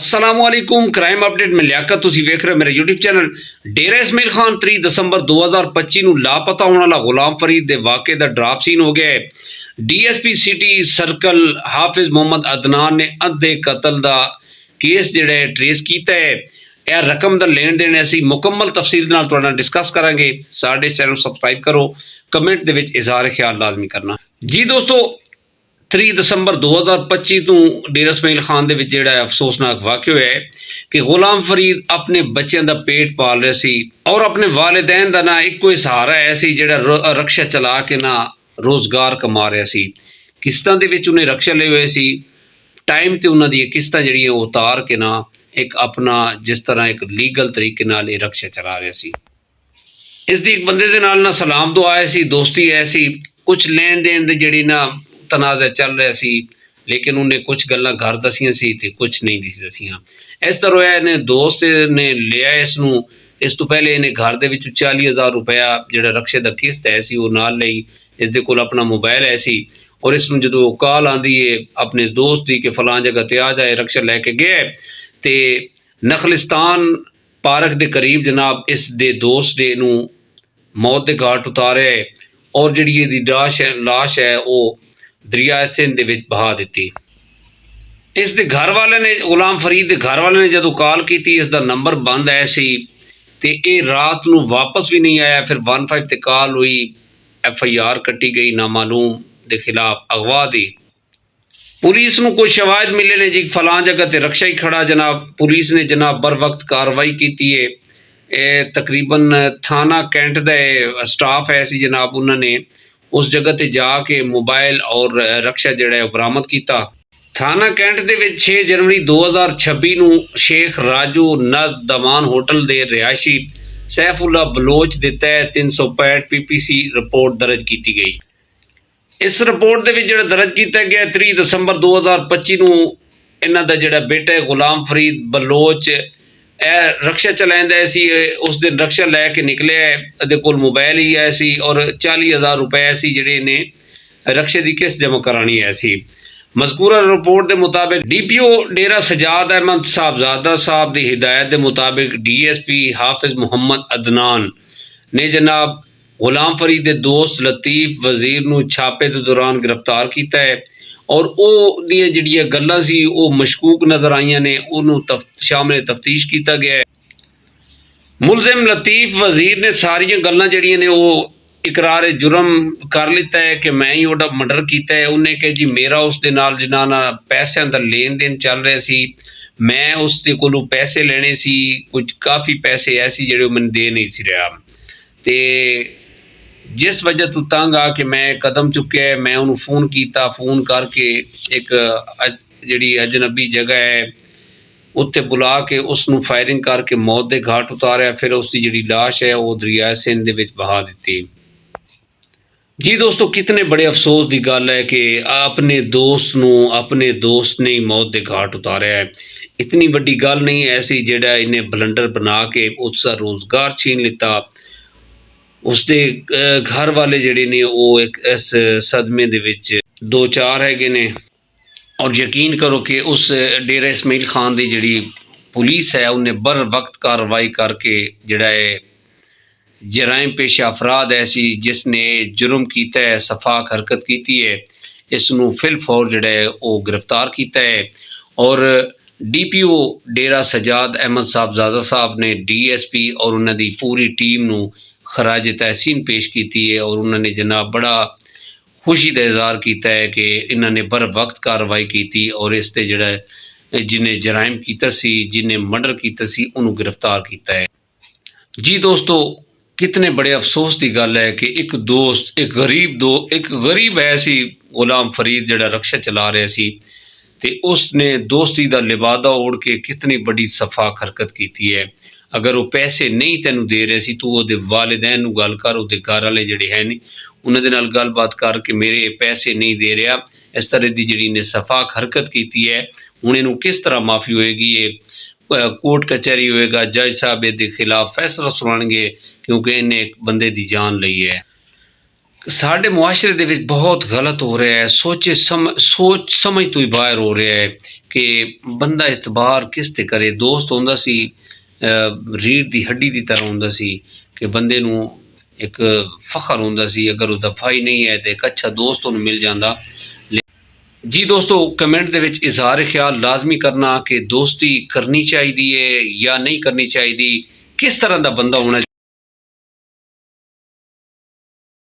असलामुअलैकुम crime update में लियाकत तुसी वेख रहे हो मेरे यूट्यूब चैनल। डेरा इस्माइल खान 3 दसंबर 2025 ਨੂੰ ਲਾਪਤਾ ਹੋਣ ਵਾਲਾ ਗੁਲਾਮ ਫਰੀਦ ਦੇ ਵਾक़ੇ ਦਾ ਡਰਾਪ ਸੀਨ ਹੋ ਗਿਆ ਹੈ। ਡੀਐਸਪੀ ਸਿਟੀ ਸਰਕਲ ਹਾਫਿਜ਼ ਮੁਹੰਮਦ ਅਦਨਾਨ ਨੇ ਅੱਧੇ ਕਤਲ ਦਾ ਕੇਸ ਜਿਹੜਾ ਟ੍ਰੇਸ ਕੀਤਾ ਹੈ। ਇਹ ਰਕਮ ਦਾ ਲੈਣ ਦੇਣ ਅਸੀਂ ਮੁਕੰਮਲ ਤਫਸੀਲ ਨਾਲ ਤੁਹਾਡੇ ਨਾਲ ਡਿਸਕਸ ਕਰਾਂਗੇ। ਸਾਡੇ ਚੈਨਲ ਨੂੰ ਸਬਸਕ੍ਰਾइब ਕਰੋ, ਕਮੈਂਟ ਦੇ ਵਿੱਚ ਇਜ਼ਹਾਰ ਖਿਆਲ ਲਾਜ਼ਮੀ ਕਰਨਾ। ਜੀ ਦੋਸਤੋ, 3 ਦਸੰਬਰ 2025 ਤੋਂ डेरा इस्माइल खान ਦੇ ਵਿੱਚ ਜਿਹੜਾ ਅਫਸੋਸਨਾਕ ਵਾਕਿਆ ਹੋਇਆ ਹੈ ਕਿ ਗੁਲਾਮ ਫਰੀਦ ਆਪਣੇ ਬੱਚਿਆਂ ਦਾ ਪੇਟ ਪਾਲ ਰਿਹਾ ਸੀ ਔਰ ਆਪਣੇ ਵਾਲਿदैन ਦਾ ਨਾ ਇੱਕੋ ਹੀ ਸਹਾਰਾ ਹੈ ਸੀ ਜਿਹੜਾ ਰਕਸ਼ਾ ਚਲਾ ਕੇ ਨਾ ਰੋਜ਼ਗਾਰ ਕਮਾ ਰਿਹਾ ਸੀ। ਕਿਸ਼ਤਾਂ ਦੇ ਵਿੱਚ ਉਹਨੇ ਰਕਸ਼ਾ ਲਏ ਹੋਏ ਸੀ। ਟਾਈਮ ਤੇ ਉਹਨਾਂ ਦੀ ਕਿਸ਼ਤਾਂ ਜਿਹੜੀਆਂ ਉਹ ਉਤਾਰ ਕੇ ਨਾ ਇੱਕ ਆਪਣਾ ਜਿਸ ਤਰ੍ਹਾਂ ਇੱਕ ਲੀਗਲ ਤਰੀਕੇ ਨਾਲ ਇਹ ਰਕਸ਼ਾ ਚਲਾ ਰਿਹਾ ਸੀ। ਇਸ ਦੀ ਇੱਕ ਬੰਦੇ ਦੇ ਨਾਲ ਨਾ ਸਲਾਮ ਦੁਆ ਆਇਆ ਸੀ, ਦੋਸਤੀ ਹੈ ਸੀ, ਕੁਝ ਲੈਣ ਦੇਣ ਦੇ ਜਿਹੜੀ ਨਾ ਤਨਾਜ਼ਾ ਚੱਲ ਰਿਹਾ ਸੀ, ਲੇਕਿਨ ਉਹਨੇ ਕੁਝ ਗੱਲਾਂ ਘਰ ਦਸੀਆਂ ਸੀ ਤੇ ਕੁਝ ਨਹੀਂ ਦਸੀਆਂ। ਇਸ ਤਰ੍ਹਾਂ ਹੋਇਆ ਇਹਨੇ ਦੋਸਤ ਨੇ ਲਿਆ ਇਸ ਨੂੰ। ਇਸ ਤੋਂ ਪਹਿਲੇ ਇਹਨੇ ਘਰ ਦੇ ਵਿੱਚ 40,000 ਰੁਪਇਆ ਜਿਹੜਾ ਰਕਸ਼ੇ ਦਾ ਕਿਸ਼ਤ ਹੈ ਸੀ ਉਹ ਨਾਲ ਲਈ। ਇਸ ਦੇ ਕੋਲ ਆਪਣਾ ਮੋਬਾਈਲ ਹੈ ਸੀ ਔਰ ਇਸ ਨੂੰ ਜਦੋਂ ਕਾਲ ਆਉਂਦੀ ਹੈ ਆਪਣੇ ਦੋਸਤ ਦੀ ਕਿ ਫਲਾਂ ਜਗ੍ਹਾ ਤੇ ਆ ਜਾਏ, ਰਕਸ਼ਾ ਲੈ ਕੇ ਗਿਆ ਤੇ ਨਖਲਿਸਤਾਨ ਪਾਰਕ ਦੇ ਕਰੀਬ ਜਨਾਬ ਇਸ ਦੇ ਦੋਸਤ ਦੇ ਨੂੰ ਮੌਤ ਦੇ ਘਾਟ ਉਤਾਰਿਆ ਔਰ ਜਿਹੜੀ ਇਹਦੀ ਲਾਸ਼ ਹੈ ਉਹ ਦਰਿਆ ਸਿੰਧ ਦੇ ਵਿੱਚ ਬਹਾ ਦਿੱਤੀ। ਇਸ ਦੇ ਘਰ ਵਾਲੇ ਨੇ, ਗੁਲਾਮ ਫਰੀਦ ਦੇ ਘਰ ਵਾਲੇ ਨੇ ਜਦੋਂ ਕਾਲ ਕੀਤੀ, ਇਸ ਦਾ ਨੰਬਰ ਬੰਦ ਆਇਆ ਸੀ ਤੇ ਇਹ ਰਾਤ ਨੂੰ ਵਾਪਸ ਵੀ ਨਹੀਂ ਆਇਆ। ਫਿਰ 15 ਤੇ ਕਾਲ ਹੋਈ, FIR ਕੱਟੀ ਗਈ ਨਾਮਾਲੂਮ ਦੇ ਖਿਲਾਫ ਅਗਵਾ ਦੀ। ਪੁਲਿਸ ਨੂੰ ਕੁਝ ਸ਼ਵਾਇਦ ਮਿਲੇ ਨੇ ਜੀ ਫਲਾਂ ਜਗ੍ਹਾ ਤੇ ਰਕਸ਼ਾ ਹੀ ਖੜਾ। ਜਨਾਬ ਪੁਲਿਸ ਨੇ ਜਨਾਬ बर वक्त कार्रवाई की है। ਇਹ ਤਕਰੀਬਨ ਥਾਣਾ ਕੈਂਟ ਦਾ ਸਟਾਫ ਹੈ ਸੀ ਜਨਾਬ, ਉਹਨਾਂ ਨੇ ਉਸ ਜਗ੍ਹਾ ਤੇ ਜਾ ਕੇ ਮੋਬਾਈਲ ਔਰ ਰਕਸ਼ਾ ਜਿਹੜਾ ਹੈ ਬਰਾਮਦ ਕੀਤਾ। ਥਾਣਾ ਕੈਂਟ ਦੇ ਵਿੱਚ 6 ਜਨਵਰੀ 2026 ਨੂੰ ਸ਼ੇਖ ਰਾਜੂ ਨਜ਼ ਦਮਾਨ ਹੋਟਲ ਦੇ ਰਿਹਾਇਸ਼ੀ ਸੈਫੁੱਲਾ ਬਲੋਚ ਦੇ ਤਹਿਤ 365 PPC ਰਿਪੋਰਟ ਦਰਜ ਕੀਤੀ ਗਈ। ਇਸ ਰਿਪੋਰਟ ਦੇ ਵਿੱਚ ਜਿਹੜਾ ਦਰਜ ਕੀਤਾ ਗਿਆ 3 ਦਸੰਬਰ 2025 ਨੂੰ ਇਹਨਾਂ ਦਾ ਜਿਹੜਾ ਬੇਟਾ ਹੈ ਗੁਲਾਮ ਫਰੀਦ ਬਲੋਚ ਇਹ ਰਕਸ਼ਾ ਚਲਾਉਂਦਾ ਸੀ। ਉਸ ਦਿਨ ਰਕਸ਼ਾ ਲੈ ਕੇ ਨਿਕਲਿਆ, ਇਹਦੇ ਕੋਲ ਮੋਬਾਈਲ ਹੀ ਆਇਆ ਸੀ ਔਰ 40,000 ਰੁਪਏ ਸੀ ਜਿਹੜੇ ਨੇ ਰਕਸ਼ੇ ਦੀ ਕਿਸ਼ਤ ਜਮ੍ਹਾਂ ਕਰਾਣੀ ਹੈ ਸੀ। ਮਜ਼ਕੂਰਾ ਰਿਪੋਰਟ ਦੇ ਮੁਤਾबिक DPO डेरा सजाद अहमद साहबजादा साहब की हिदायत के मुताबिक DSP हाफिज मुहम्मद अदनान ने जनाब गुलाम फरीद के दोस्त लतीफ वजीर ਨੂੰ छापे के दौरान गिरफ्तार किया है और ਉਹਦੀਆਂ ਜਿਹੜੀਆਂ ਗੱਲਾਂ ਸੀ ਉਹ ਮਸ਼ਕੂਕ ਨਜ਼ਰ ਆਈਆਂ ਨੇ। ਉਹਨੂੰ ਸ਼ਾਮਲੇ ਤਫਤੀਸ਼ ਕੀਤਾ ਗਿਆ ਹੈ। ਮੁਲਜ਼ਮ ਲਤੀਫ ਵਜ਼ੀਰ ਨੇ ਸਾਰੀਆਂ ਗੱਲਾਂ ਜਿਹੜੀਆਂ ਨੇ ਉਹ ਇਕਰਾਰ ਜੁਰਮ ਕਰ ਲਿੱਤਾ ਹੈ ਕਿ ਮੈਂ ਹੀ ਉਹਦਾ ਮਰਡਰ ਕੀਤਾ ਹੈ। ਉਹਨੇ ਕਿਹਾ ਜੀ ਮੇਰਾ ਉਸ ਦੇ ਨਾਲ ਜਿਨ੍ਹਾਂ ਨਾਲ ਪੈਸਿਆਂ ਦਾ ਲੈਣ ਦੇਣ ਚੱਲ ਰਿਹਾ ਸੀ, ਮੈਂ ਉਸ ਦੇ ਕੋਲੋਂ ਪੈਸੇ ਲੈਣੇ ਸੀ, ਕੁਝ ਕਾਫੀ ਪੈਸੇ ਐਸੇ ਜਿਹੜੇ ਉਹ ਮੈਨੂੰ ਦੇ ਨਹੀਂ ਸੀ ਰਿਹਾ ਤੇ ਜਿਸ ਵਜ੍ਹਾ ਤੋਂ ਤੰਗ ਆ ਕੇ ਮੈਂ ਕਦਮ ਚੁੱਕਿਆ। ਮੈਂ ਉਹਨੂੰ ਫੋਨ ਕੀਤਾ, ਫੋਨ ਕਰਕੇ ਇੱਕ ਜਿਹੜੀ ਅਜਨਬੀ ਜਗ੍ਹਾ ਹੈ ਉੱਥੇ ਬੁਲਾ ਕੇ ਉਸ ਨੂੰ ਫਾਇਰਿੰਗ ਕਰਕੇ ਮੌਤ ਦੇ ਘਾਟ ਉਤਾਰਿਆ। ਫਿਰ ਉਸ ਦੀ ਜਿਹੜੀ ਲਾਸ਼ ਹੈ ਉਹ ਦਰਿਆ ਸਿੰਧ ਦੇ ਵਿੱਚ ਬਹਾ ਦਿੱਤੀ। ਜੀ ਦੋਸਤੋ, ਕਿਤਨੇ ਬੜੇ ਅਫਸੋਸ ਦੀ ਗੱਲ ਹੈ ਕਿ ਆਪਣੇ ਦੋਸਤ ਨੇ ਮੌਤ ਦੇ ਘਾਟ ਉਤਾਰਿਆ ਹੈ। ਇਤਨੀ ਵੱਡੀ ਗੱਲ ਨਹੀਂ ਐਸੀ ਜਿਹੜਾ ਇਹਨੇ ਬਲੰਡਰ ਬਣਾ ਕੇ ਉਸ ਦਾ ਰੋਜ਼ਗਾਰ ਛੀਨ ਲਿੱਤਾ। ਉਸਦੇ ਘਰ ਵਾਲੇ ਜਿਹੜੇ ਨੇ ਉਹ ਇੱਕ ਇਸ ਸਦਮੇ ਦੇ ਵਿੱਚ ਦੋ ਚਾਰ ਹੈਗੇ ਨੇ ਔਰ ਯਕੀਨ ਕਰੋ ਕਿ ਉਸ डेरा इस्माइल खान ਦੀ ਜਿਹੜੀ ਪੁਲਿਸ ਹੈ ਉਹਨੇ बर वक्त कार्रवाई ਕਰਕੇ ਜਿਹੜਾ ਹੈ ਜਰਾਇਮ ਪੇਸ਼ਾ ਅਫਰਾਦ ਐਸੀ ਜਿਸ ਨੇ ਜੁਰਮ ਕੀਤਾ ਹੈ, ਸਫਾਕ ਹਰਕਤ ਕੀਤੀ ਹੈ, ਇਸ ਨੂੰ ਫਿਲਫੌਰ ਜਿਹੜਾ ਹੈ ਉਹ ਗ੍ਰਿਫਤਾਰ ਕੀਤਾ ਹੈ ਔਰ DPO डेरा सजाद अहमद साहबजादा साहब ने DSP और ਉਹਨਾਂ ਦੀ ਪੂਰੀ ਟੀਮ ਨੂੰ खराज तहसीन पेश की है और उन्होंने जनाब बड़ा खुशी का इजहार किया है कि इन्होंने बर वक्त कार्रवाई की और इस ते जड़ा जिन्हें जराइम किया सी, जिन्हें मर्डर किया सी, उन्होंने गिरफ्तार किया है। जी दोस्तों, कितने बड़े अफसोस की गल है कि एक दोस्त एक गरीब है सी गुलाम फरीद जड़ा रक्शा चला रहा सी ते उसने दोस्ती का लिबादा ओढ़ के कितनी बड़ी सफाक हरकत की है। अगर वो पैसे नहीं तेन दे रहे सी तू वो वालिदैन नूं गल कर, वो घर वाले जिहड़े है नहीं उन्होंने नाल गलबात कर के मेरे पैसे नहीं दे रहा, इस तरह की जिहड़ी ने सफाक हरकत की है। हुण इहनूं किस तरह माफ़ी होएगी? ये कोर्ट कचहरी होएगा, जज साहब इहदे खिलाफ फैसला सुनाणगे क्योंकि इन्हें एक बंदे की जान लई है। साडे मुआशरे दे विच बहुत गलत हो रहा है, सोच समझ तो ही बाहर हो रहा है ਕਿ ਬੰਦਾ ਇਤਬਾਰ ਕਿਸ ਤੇ ਕਰੇ। ਦੋਸਤ ਹੁੰਦਾ ਸੀ ਰੀੜ੍ਹ ਦੀ ਹੱਡੀ ਦੀ ਤਰ੍ਹਾਂ ਹੁੰਦਾ ਸੀ ਕਿ ਬੰਦੇ ਨੂੰ ਇੱਕ ਫਖਰ ਹੁੰਦਾ ਸੀ ਅਗਰ ਉਹਦਾ ਭਾਈ ਨਹੀਂ ਹੈ ਤੇ ਇੱਕ ਅੱਛਾ ਦੋਸਤ ਉਹਨੂੰ ਮਿਲ ਜਾਂਦਾ। ਜੀ ਦੋਸਤੋ, ਕਮੈਂਟ ਦੇ ਵਿੱਚ ਇਜ਼ਹਾਰ ਖਿਆਲ ਲਾਜ਼ਮੀ ਕਰਨਾ ਕਿ ਦੋਸਤੀ ਕਰਨੀ ਚਾਹੀਦੀ ਹੈ ਜਾਂ ਨਹੀਂ ਕਰਨੀ ਚਾਹੀਦੀ, ਕਿਸ ਤਰ੍ਹਾਂ ਦਾ ਬੰਦਾ ਹੋਣਾ